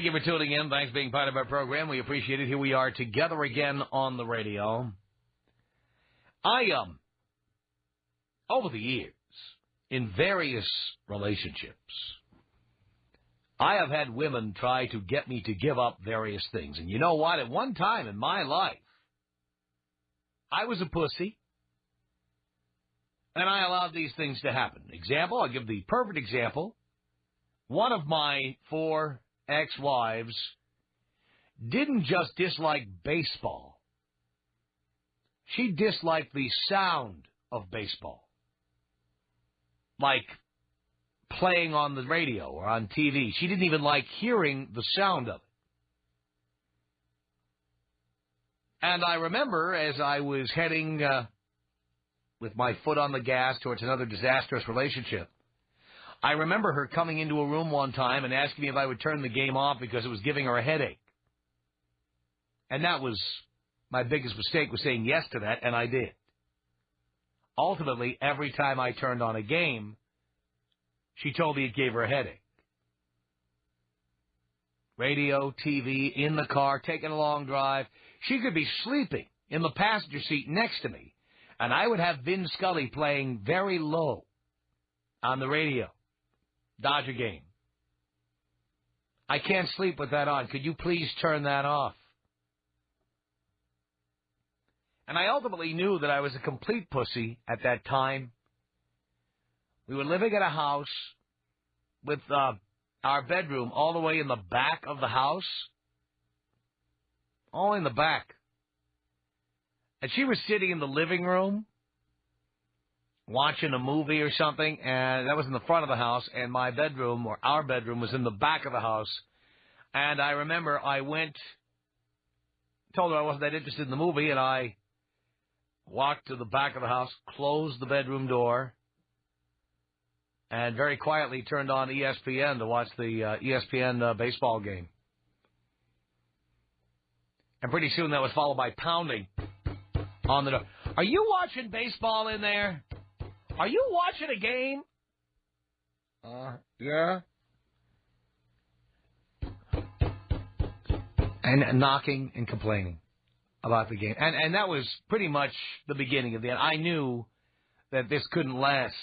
Thank you for tuning in. Thanks for being part of our program. We appreciate it. Here we are together again on the radio. Over the years, in various relationships, I have had women try to get me to give up various things. And you know what? At one time in my life, I was a pussy, and I allowed these things to happen. Example, I'll give the perfect example. One of my 4 ex-wives didn't just dislike baseball. She disliked the sound of baseball. Like playing on the radio or on TV. She didn't even like hearing the sound of it. And I remember as I was heading with my foot on the gas towards another disastrous relationship, I remember her coming into a room one time and asking me if I would turn the game off because it was giving her a headache. And that was my biggest mistake, was saying yes to that, and I did. Ultimately, every time I turned on a game, she told me it gave her a headache. Radio, TV, in the car, taking a long drive. She could be sleeping in the passenger seat next to me, and I would have Vin Scully playing very low on the radio. Dodger game. I can't sleep with that on. Could you please turn that off? And I ultimately knew that I was a complete pussy at that time. We were living in a house with our bedroom all the way in the back of the house. All in the back. And she was sitting in the living room watching a movie or something, and that was in the front of the house, and my bedroom, or our bedroom, was in the back of the house. And I remember I told her I wasn't that interested in the movie, and I walked to the back of the house, closed the bedroom door, and very quietly turned on ESPN to watch the ESPN baseball game. And pretty soon that was followed by pounding on the door. Are you watching baseball in there? Are you watching a game? Yeah. And knocking and complaining about the game. And that was pretty much the beginning of the end. I knew that this couldn't last.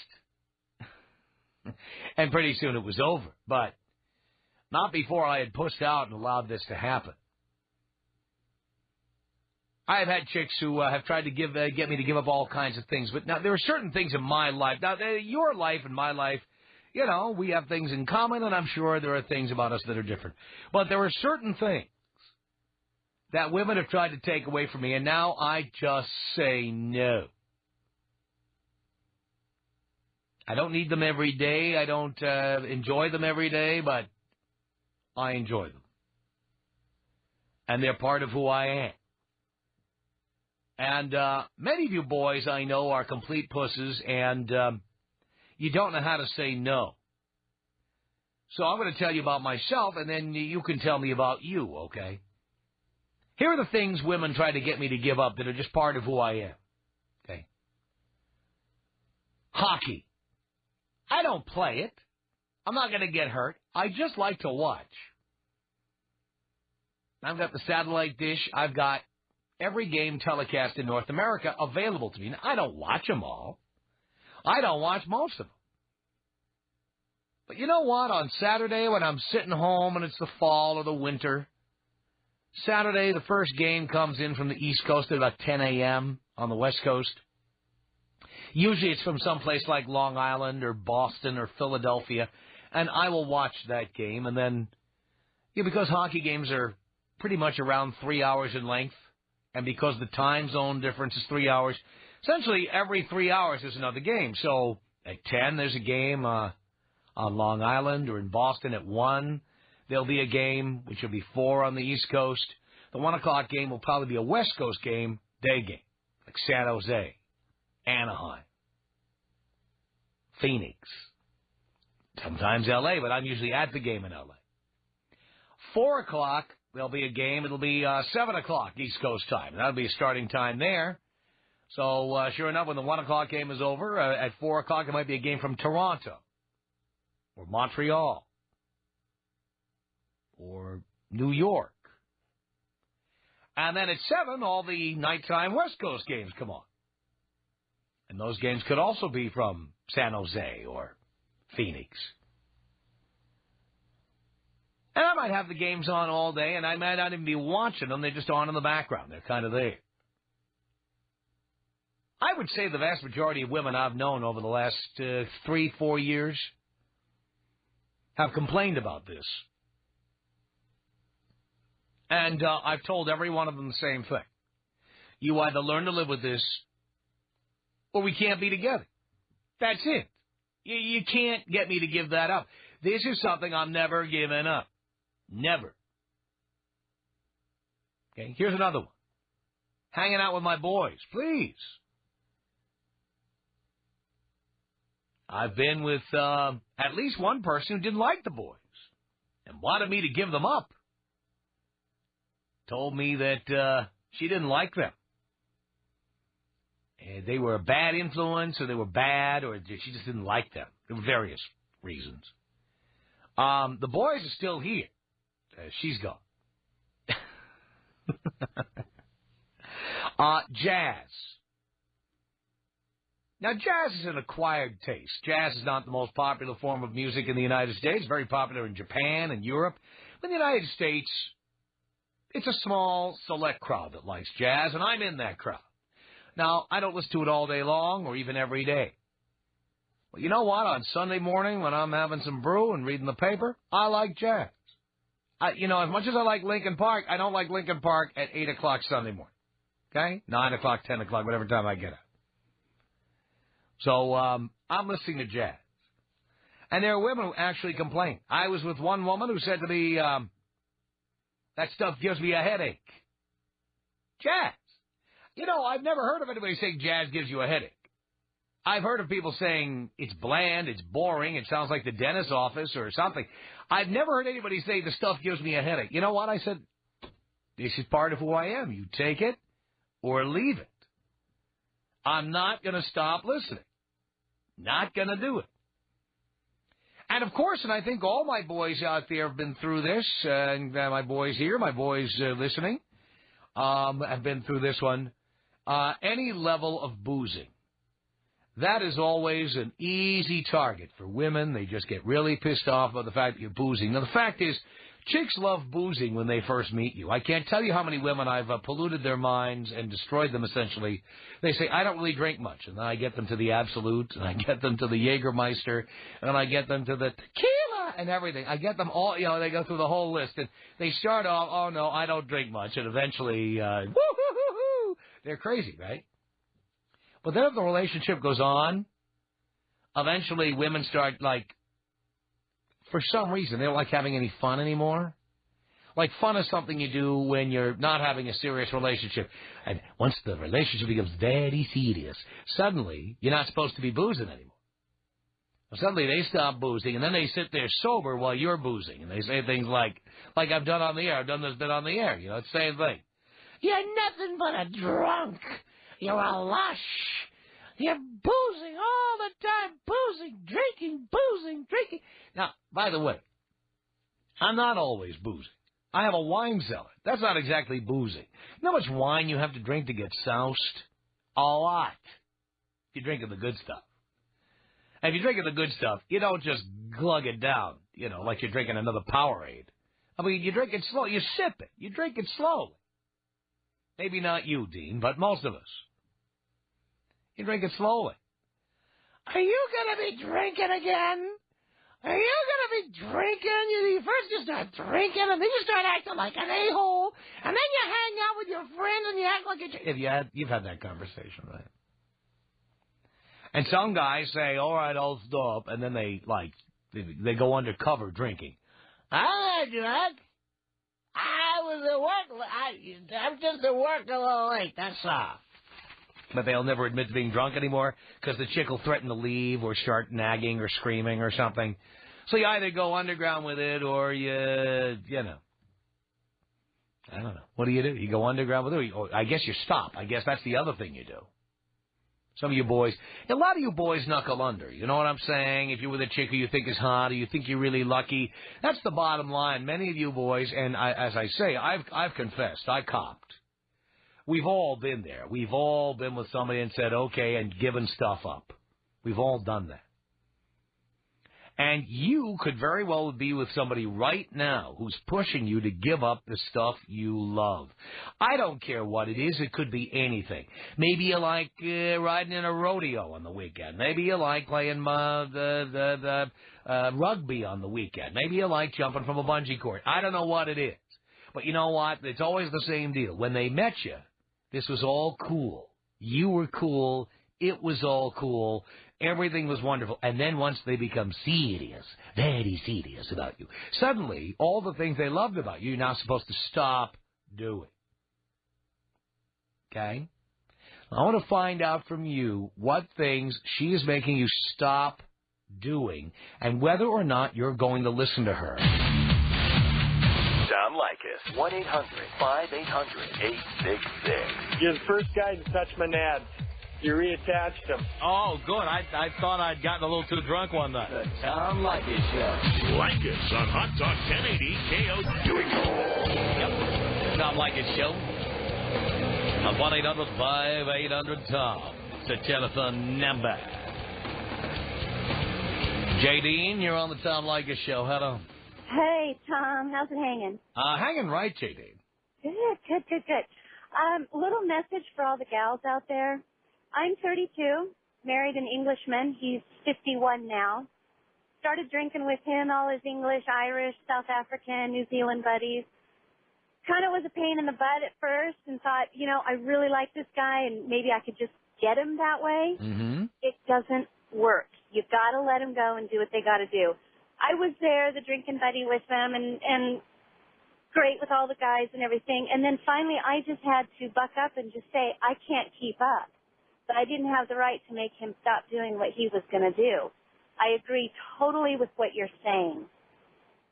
And pretty soon it was over. But not before I had pushed out and allowed this to happen. I have had chicks who have tried to get me to give up all kinds of things. But now there are certain things in my life. Now, your life and my life, you know, we have things in common, and I'm sure there are things about us that are different. But there are certain things that women have tried to take away from me, and now I just say no. I don't need them every day. I don't enjoy them every day, but I enjoy them. And they're part of who I am. And many of you boys I know are complete pusses, and you don't know how to say no. So I'm going to tell you about myself, and then you can tell me about you, okay? Here are the things women try to get me to give up that are just part of who I am, okay? Hockey. I don't play it. I'm not going to get hurt. I just like to watch. I've got the satellite dish. I've got every game telecast in North America available to me. Now, I don't watch them all. I don't watch most of them. But you know what? On Saturday when I'm sitting home and it's the fall or the winter, Saturday the first game comes in from the East Coast at about 10 a.m. on the West Coast. Usually it's from someplace like Long Island or Boston or Philadelphia, and I will watch that game. And then, because hockey games are pretty much around 3 hours in length, and because the time zone difference is 3 hours, essentially every 3 hours is another game. So at 10, there's a game on Long Island, or in Boston at 1. There'll be a game, which will be 4 on the East Coast. The 1 o'clock game will probably be a West Coast game, day game, like San Jose, Anaheim, Phoenix, sometimes L.A., but I'm usually at the game in L.A. 4 o'clock, there'll be a game. It'll be 7 o'clock East Coast time. That'll be a starting time there. So, sure enough, when the 1 o'clock game is over, at 4 o'clock, it might be a game from Toronto or Montreal or New York. And then at 7, all the nighttime West Coast games come on. And those games could also be from San Jose or Phoenix. And I might have the games on all day, and I might not even be watching them. They're just on in the background. They're kind of there. I would say the vast majority of women I've known over the last 3-4 years have complained about this. And I've told every one of them the same thing. You either learn to live with this, or we can't be together. That's it. You can't get me to give that up. This is something I'm never giving up. Never. Okay, here's another one. Hanging out with my boys, please. I've been with at least one person who didn't like the boys and wanted me to give them up. Told me that she didn't like them. And they were a bad influence, or they were bad, or she just didn't like them. There were various reasons. The boys are still here. She's gone. Jazz. Now, jazz is an acquired taste. Jazz is not the most popular form of music in the United States. Very popular in Japan and Europe. But in the United States, it's a small, select crowd that likes jazz, and I'm in that crowd. Now, I don't listen to it all day long or even every day. But you know what? On Sunday morning when I'm having some brew and reading the paper, I like jazz. As much as I like Linkin Park, I don't like Linkin Park at 8 o'clock Sunday morning. Okay? 9 o'clock, 10 o'clock, whatever time I get up. So I'm listening to jazz. And there are women who actually complain. I was with one woman who said to me, that stuff gives me a headache. Jazz. I've never heard of anybody saying jazz gives you a headache. I've heard of people saying it's bland, it's boring, it sounds like the dentist's office or something. I've never heard anybody say the stuff gives me a headache. You know what? I said, this is part of who I am. You take it or leave it. I'm not going to stop listening. Not going to do it. And, of course, and I think all my boys out there have been through this, and my boys here, my boys listening, have been through this one. Any level of boozing. That is always an easy target for women. They just get really pissed off about the fact that you're boozing. Now, the fact is, chicks love boozing when they first meet you. I can't tell you how many women I've polluted their minds and destroyed them, essentially. They say, I don't really drink much. And then I get them to the Absolute, and I get them to the Jägermeister, and I get them to the tequila and everything. I get them all, they go through the whole list. And they start off, oh, no, I don't drink much. And eventually, woo-hoo-hoo-hoo, they're crazy, right? But then if the relationship goes on, eventually women start, for some reason, they don't like having any fun anymore. Like, fun is something you do when you're not having a serious relationship. And once the relationship becomes very serious, suddenly you're not supposed to be boozing anymore. Well, suddenly they stop boozing, and then they sit there sober while you're boozing. And they say things like I've done on the air. I've done this bit on the air. It's the same thing. You're nothing but a drunk. You're a lush. You're boozing all the time. Boozing, drinking. Now, by the way, I'm not always boozing. I have a wine cellar. That's not exactly boozing. You know how much wine you have to drink to get soused? A lot. If you're drinking the good stuff. And if you're drinking the good stuff, you don't just glug it down, like you're drinking another Powerade. I mean, you drink it slow. You sip it. You drink it slowly. Maybe not you, Dean, but most of us. You drink it slowly. Are you going to be drinking again? Are you going to be drinking? First you start drinking, and then you start acting like an a-hole, and then you hang out with your friends, and you act like you've had that conversation, right? And some guys say, all right, I'll stop, and then they go undercover drinking. I'm not drunk. I was at work. I'm just at work a little late, that's all. But they'll never admit to being drunk anymore because the chick will threaten to leave or start nagging or screaming or something. So you either go underground with it or I don't know. What do? You go underground with it or I guess you stop. I guess that's the other thing you do. Some of you boys, a lot of you boys knuckle under. You know what I'm saying? If you're with a chick who you think is hot or you think you're really lucky, that's the bottom line. Many of you boys, and as I say, I've confessed, I copped. We've all been there. We've all been with somebody and said, okay, and given stuff up. We've all done that. And you could very well be with somebody right now who's pushing you to give up the stuff you love. I don't care what it is. It could be anything. Maybe you like riding in a rodeo on the weekend. Maybe you like playing the rugby on the weekend. Maybe you like jumping from a bungee cord. I don't know what it is. But you know what? It's always the same deal. When they met you, this was all cool. You were cool. It was all cool. Everything was wonderful. And then once they become serious, very serious about you, suddenly all the things they loved about you, you're now supposed to stop doing. Okay? I want to find out from you what things she is making you stop doing and whether or not you're going to listen to her. Tom Leykis, 1-800-5800-866. You're the first guy to touch my nads. You reattached them. Oh, good. I thought I'd gotten a little too drunk one night. The Tom Leykis Show. Leykis on Hot Talk 1080 KO. Doing it. Yep. Tom Leykis Show. 1-800-5800-TOM. It's a telephone number. J.D., you're on the Tom Leykis Show. Hello. Hey, Tom. How's it hanging? Hanging right, J.D. Good. Little message for all the gals out there. I'm 32, married an Englishman. He's 51 now. Started drinking with him, all his English, Irish, South African, New Zealand buddies. Kind of was a pain in the butt at first and thought, I really like this guy and maybe I could just get him that way. Mm-hmm. It doesn't work. You've got to let them go and do what they got to do. I was there, the drinking buddy with them, and great with all the guys and everything. And then finally I just had to buck up and just say, I can't keep up. But I didn't have the right to make him stop doing what he was going to do. I agree totally with what you're saying.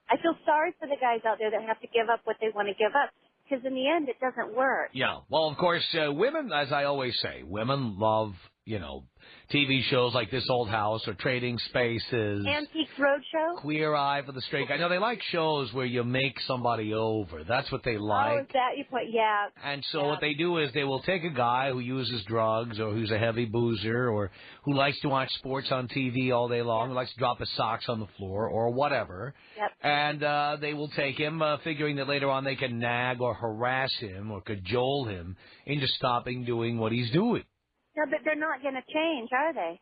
I feel sorry for the guys out there that have to give up what they want to give up, because in the end, it doesn't work. Yeah. Well, of course, women, as I always say, women love, TV shows like This Old House or Trading Spaces. Antiques Roadshow. Queer Eye for the Straight Guy. No, they like shows where you make somebody over. That's what they like. Oh, is that you put? Yeah. And so what they do is they will take a guy who uses drugs or who's a heavy boozer or who likes to watch sports on TV all day long, who likes to drop his socks on the floor or whatever. Yep. And they will take him, figuring that later on they can nag or harass him or cajole him into stopping doing what he's doing. No, but they're not going to change, are they?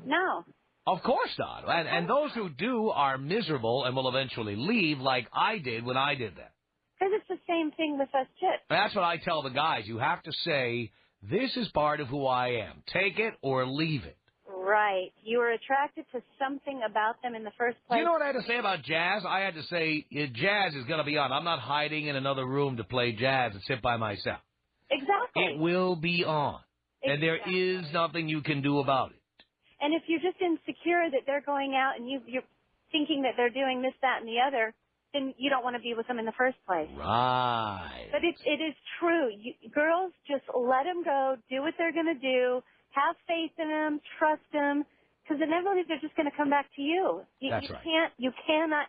No. Of course not. And those who do are miserable and will eventually leave like I did when I did that. Because it's the same thing with us chicks. That's what I tell the guys. You have to say, this is part of who I am. Take it or leave it. Right. You were attracted to something about them in the first place. You know what I had to say about jazz? I had to say, jazz is going to be on. I'm not hiding in another room to play jazz and sit by myself. Exactly. It will be on. Exactly. And there is nothing you can do about it. And if you're just insecure that they're going out and you're thinking that they're doing this, that, and the other, then you don't want to be with them in the first place. Right. But it is true. Girls, just let them go, do what they're going to do, have faith in them, trust them, because inevitably they're just going to come back to you. That's right. You cannot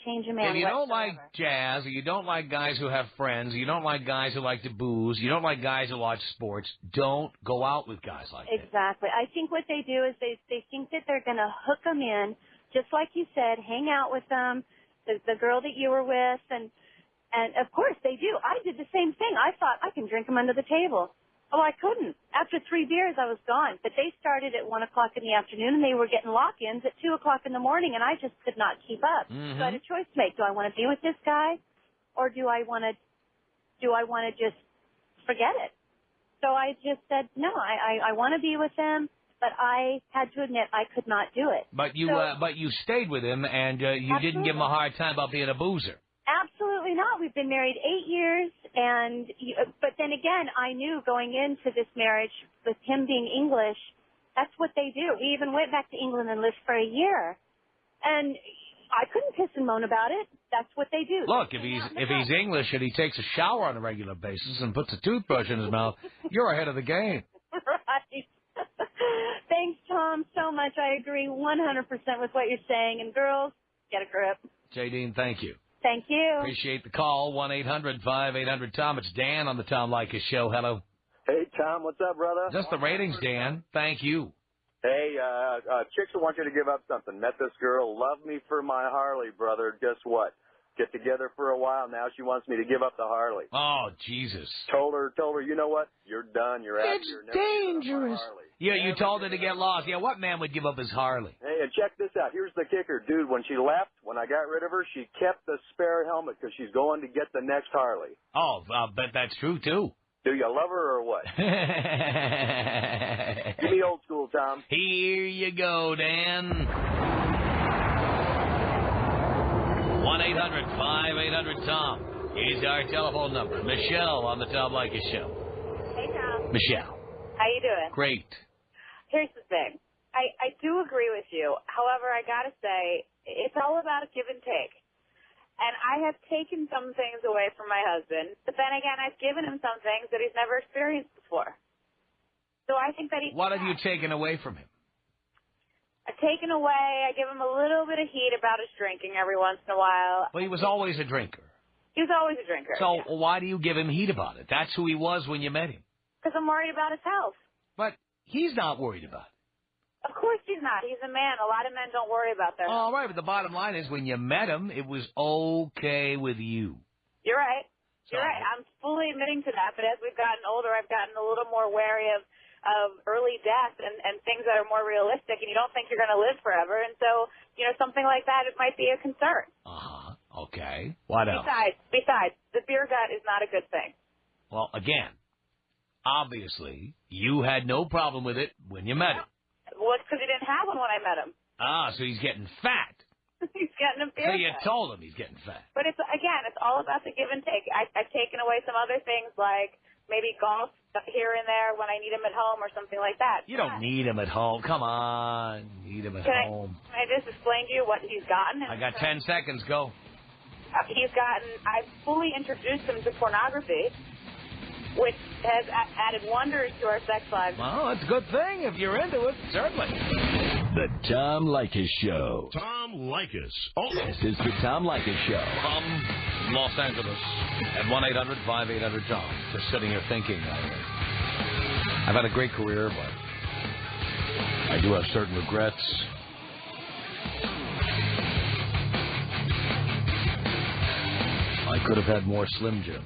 change a man. If you don't whatsoever. like jazz, or you don't like guys who have friends, or you don't like guys who like to booze, you don't like guys who watch sports, don't go out with guys like that. Exactly. I think what they do is they think that they're going to hook them in, just like you said, hang out with them, the girl that you were with, and of course they do. I did the same thing. I thought I can drink them under the table. Oh, I couldn't. After 3 beers, I was gone. But they started at 1 o'clock in the afternoon, and they were getting lock-ins at 2 o'clock in the morning, and I just could not keep up. Mm-hmm. So I had a choice to make. Do I want to be with this guy, or do I want to just forget it? So I just said, no, I want to be with him, but I had to admit I could not do it. But you stayed with him, and you didn't give him a hard time about being a boozer. Absolutely not. We've been married 8 years, but then again, I knew going into this marriage, with him being English, that's what they do. We even went back to England and lived for a year, and I couldn't piss and moan about it. That's what they do. Look, if he's English and he takes a shower on a regular basis and puts a toothbrush in his mouth, you're ahead of the game. Right. how much I agree 100% with what you're saying. And girls, get a grip. J. Dean, thank you. Thank you. Appreciate the call. 1-800-5800-TOM. It's Dan on the Tom Leykis Show. Hello. Hey, Tom, what's up, brother? Just the ratings, Dan. Thank you. Hey, chicks want you to give up something. Met this girl, love me for my Harley, brother. Guess what? Get together for a while. Now she wants me to give up the Harley. Oh, Jesus. Told her, you know what? You're done. You're out. It's You're never giving up my dangerous. Harley. Yeah, you Never told her to giving get up lost. my Yeah, what man would give up his Harley? Hey, and check this out. Here's the kicker, dude. When she left, when I got rid of her, she kept the spare helmet because she's going to get the next Harley. Oh, I'll bet that's true, too. Do you love her or what? Give me old school, Tom. Here you go, Dan. 1-800-5800-TOM is our telephone number. Michelle on the Tom Leykis Show. Hey, Tom. Michelle. How you doing? Great. Here's the thing. I do agree with you. However, I got to say, it's all about a give and take. And I have taken some things away from my husband, but then again, I've given him some things that he's never experienced before. So I think that he... What have you taken away from him? I've taken away, I give him a little bit of heat about his drinking every once in a while. Well, he was always a drinker. He was always a drinker. So why do you give him heat about it? That's who he was when you met him. Because I'm worried about his health. But he's not worried about it. Of course he's not. He's a man. A lot of men don't worry about their health. All right, but the bottom line is when you met him, it was okay with you. You're right. You're right. I'm fully admitting to that. But as we've gotten older, I've gotten a little more wary of early death and things that are more realistic, and you don't think you're going to live forever. And so, something like that, it might be a concern. Uh-huh. Okay. What else? Besides, the beer gut is not a good thing. Well, again, obviously, you had no problem with it when you met him. Well, it's because he didn't have one when I met him. Ah, so he's getting fat. He's getting a beer So you gut. told him he's getting fat. But it's all about the give and take. I've taken away some other things like maybe golf here and there when I need him at home or something like that. You don't need him at home. Come on. Need him at home. Can I just explain to you what he's gotten? I got 10 seconds. Go. I've fully introduced him to pornography, which has added wonders to our sex lives. Well, it's a good thing if you're into it, certainly. The Tom Leykis Show. Tom Leykis. Oh, This is the Tom Leykis Show. From Los Angeles at 1-800-5800-TOM. Just sitting here thinking, I've had a great career, but I do have certain regrets. I could have had more Slim Jims.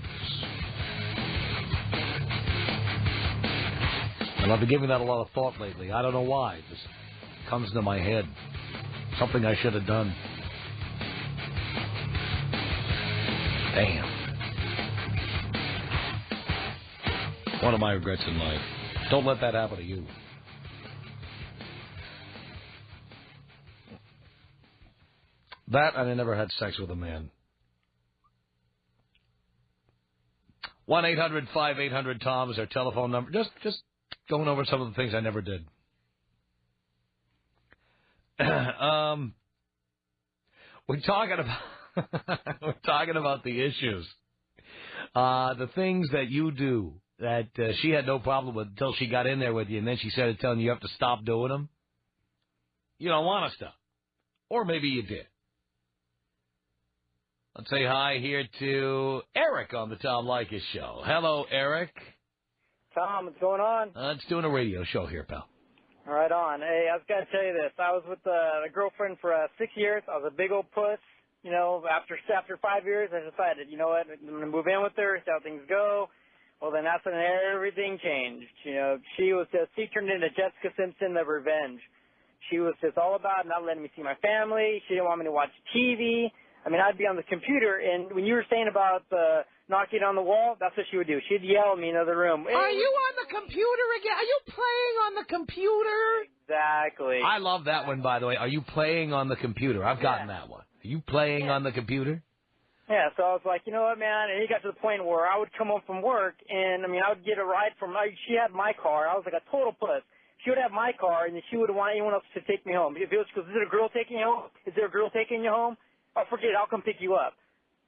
And I've been giving that a lot of thought lately. I don't know why. It just comes into my head. Something I should have done. Damn. One of my regrets in life. Don't let that happen to you. That and I never had sex with a man. 1-800-5800-TOM is our telephone number. Just going over some of the things I never did. We're talking about the issues. The things that you do that she had no problem with until she got in there with you, and then she started telling you have to stop doing them. You don't want to stop. Or maybe you did. Let's say hi here to Eric on the Tom Leykis Show. Hello, Eric. Tom, what's going on? It's doing a radio show here, pal. Right on. Hey, I was going to tell you this. I was with a girlfriend for 6 years. I was a big old puss. After 5 years, I decided, you know what, I'm going to move in with her, see how things go. Well, then that's when everything changed. She turned into Jessica Simpson of Revenge. She was just all about not letting me see my family. She didn't want me to watch TV. I mean, I'd be on the computer, and when you were saying about knocking on the wall, that's what she would do. She'd yell at me in another room. Hey, are you on the computer again? Are you playing on the computer? Exactly. I love that one, by the way. Are you playing on the computer? I've gotten that one. Are you playing on the computer? Yeah, so I was like, you know what, man? And it got to the point where I would come home from work, and, I would get a ride she had my car. I was like a total puss. She would have my car, and she wouldn't want anyone else to take me home. If it was, is there a girl taking you home? Is there a girl taking you home? Oh, forget it. I'll come pick you up.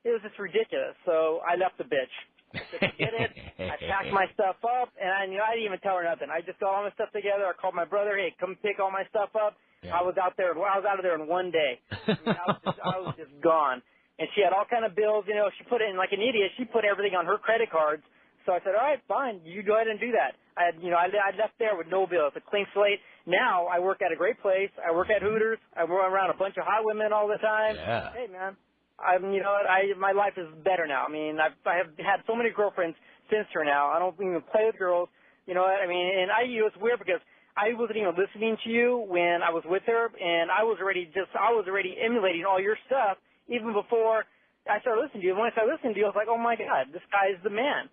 It was just ridiculous. So I left the bitch. I said, forget it. I packed my stuff up, and I didn't even tell her nothing. I just got all my stuff together. I called my brother, hey, come pick all my stuff up. Yeah. I was out of there in one day. I was just gone. And she had all kind of bills, she put it in like an idiot. She put everything on her credit cards. So I said, all right, fine, you go ahead and do that. I left there with no bills, a clean slate. Now I work at a great place. I work at Hooters. I run around a bunch of hot women all the time. Yeah. Hey, man, my life is better now. I mean, I have had so many girlfriends since her now. I don't even play with girls. You know what I mean? And it's weird because I wasn't even listening to you when I was with her, and I was already emulating all your stuff even before I started listening to you. When I started listening to you, I was like, oh my God, this guy is the man.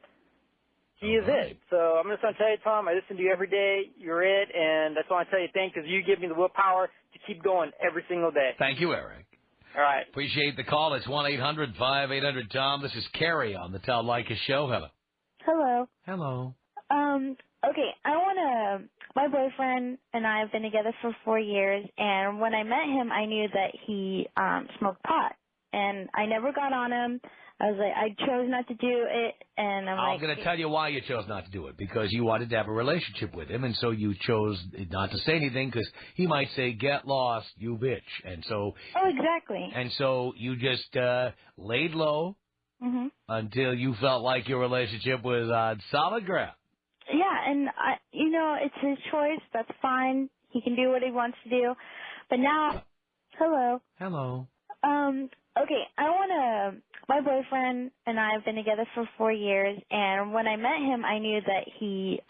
He is it. So I'm just going to tell you, Tom, I listen to you every day. You're it, and that's why I tell you thanks because you give me the willpower to keep going every single day. Thank you, Eric. All right. Appreciate the call. It's 1-800-5800-TOM. This is Carrie on the Tom Leykis Show. Hello. Hello. Hello. Okay, my boyfriend and I have been together for 4 years, and when I met him, I knew that he smoked pot, and I never got on him. I was like, I chose not to do it, and I'm going to tell you why you chose not to do it, because you wanted to have a relationship with him, and so you chose not to say anything, because he might say, get lost, you bitch, and so... Oh, exactly. And so you just laid low until you felt like your relationship was on solid ground. Yeah, and, it's his choice. That's fine. He can do what he wants to do. But now... Hello. Hello. Okay, my boyfriend and I have been together for 4 years, and when I met him, I knew that he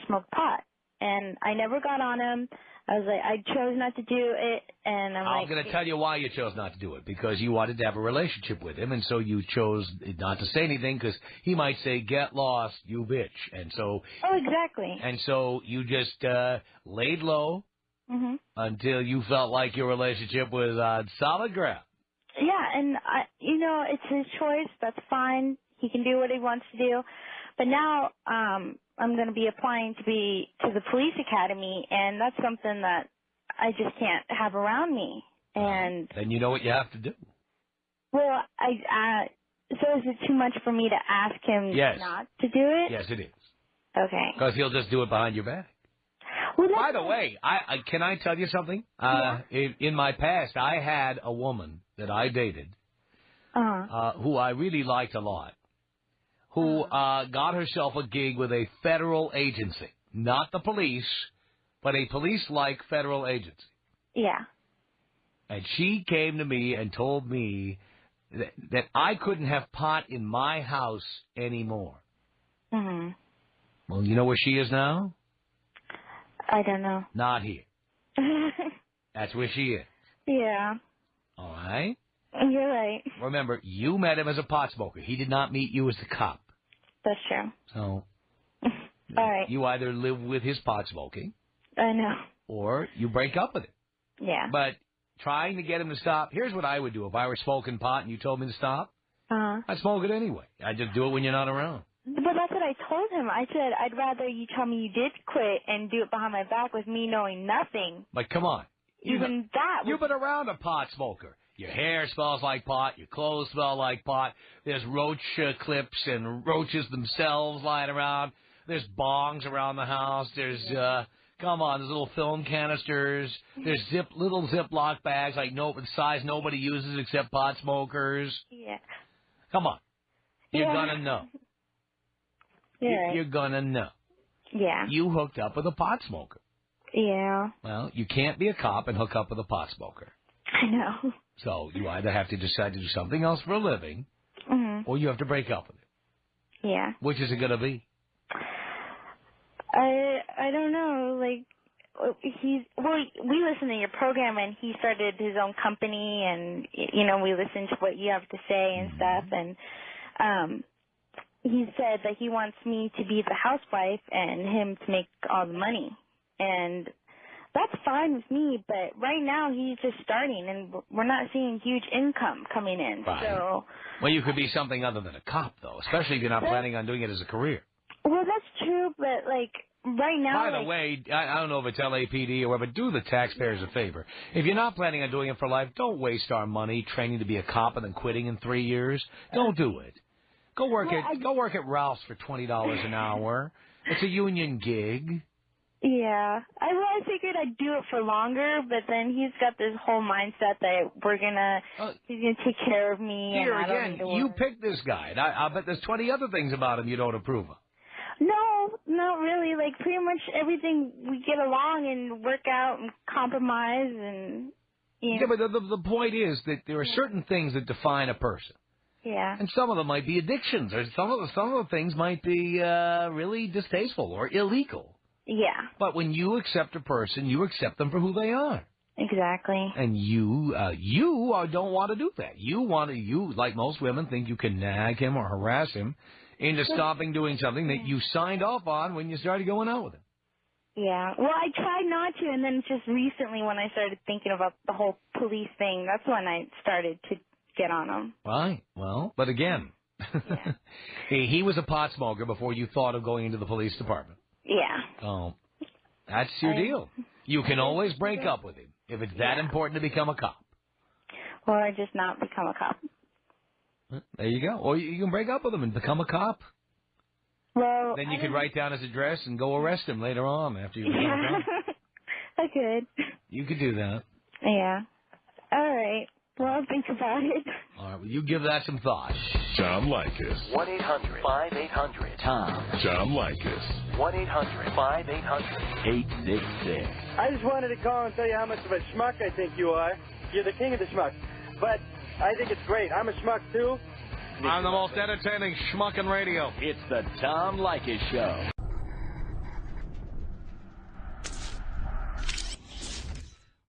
smoked pot, and I never got on him. I was like, I chose not to do it, and I'm going to tell you why you chose not to do it, because you wanted to have a relationship with him, and so you chose not to say anything, because he might say, get lost, you bitch, and so... Oh, exactly. And so you just laid low until you felt like your relationship was on solid ground. Yeah, and, it's his choice. That's fine. He can do what he wants to do. But now I'm going to be applying to the police academy, and that's something that I just can't have around me. And then you know what you have to do. Well, so is it too much for me to ask him not to do it? Yes, it is. Okay. Because he'll just do it behind your back. Well, by the way, can I tell you something? Yeah. In my past, I had a woman that I dated who I really liked a lot, who got herself a gig with a federal agency. Not the police, but a police-like federal agency. Yeah. And she came to me and told me that I couldn't have pot in my house anymore. Mm-hmm. Well, you know where she is now? I don't know. Not here. That's where she is. Yeah. All right? You're right. Remember, you met him as a pot smoker. He did not meet you as a cop. That's true. So, all right. You either live with his pot smoking. I know. Or you break up with him. Yeah. But trying to get him to stop, here's what I would do if I were smoking pot and you told me to stop. I'd smoke it anyway. I'd just do it when you're not around. But that's what I told him. I said, I'd rather you tell me you did quit and do it behind my back with me knowing nothing. But come on. You've been around a pot smoker. Your hair smells like pot. Your clothes smell like pot. There's roach clips and roaches themselves lying around. There's bongs around the house. There's, there's little film canisters. There's little Ziploc bags the size nobody uses except pot smokers. Yeah. Come on. You're going to know. Yeah. You're going to know. Yeah. You hooked up with a pot smoker. Yeah. Well, you can't be a cop and hook up with a pot smoker. I know. So you either have to decide to do something else for a living, or you have to break up with him. Yeah. Which is it going to be? I don't know. We listen to your program, and he started his own company, and we listen to what you have to say and stuff, and he said that he wants me to be the housewife and him to make all the money. And that's fine with me, but right now he's just starting, and we're not seeing huge income coming in. Right. So, well, you could be something other than a cop, though, especially if you're not planning on doing it as a career. Well, that's true, but, right now... By the way, I don't know if it's LAPD or whatever, but do the taxpayers a favor. If you're not planning on doing it for life, don't waste our money training to be a cop and then quitting in 3 years. Don't do it. Go work at Ralph's for $20 an hour. It's a union gig. Yeah. I figured I'd do it for longer, but then he's got this whole mindset that he's gonna take care of me. Here and I don't again, need to you work. picked this guy. And I bet there's 20 other things about him you don't approve of. No, not really. Like, pretty much everything we get along and work out and compromise and, you know. Yeah, but the point is that there are certain things that define a person. Yeah. And some of them might be addictions, or some of the things might be really distasteful or illegal. Yeah. But when you accept a person, you accept them for who they are. Exactly. And you don't want to do that. You, like most women, think you can nag him or harass him into stopping doing something that you signed off on when you started going out with him. Yeah. Well, I tried not to, and then just recently when I started thinking about the whole police thing, that's when I started to get on him. Right. Well, but again, he was a pot smoker before you thought of going into the police department. Yeah. Oh, that's your deal. You can always break up with him if it's that important to become a cop. Or just not become a cop. There you go. Or you can break up with him and become a cop. Well, then you could write down his address and go arrest him later on after you become a cop. I could. You could do that. Yeah. All right. Well, I'll think about it. All right. Well, you give that some thought. Tom Leykis. 1-800-5800-TOM. Tom Leykis. 1-800-5800-866. I just wanted to call and tell you how much of a schmuck I think you are. You're the king of the schmuck. But I think it's great. I'm a schmuck, too. I'm the most entertaining schmuck in radio. It's the Tom Leykis Show.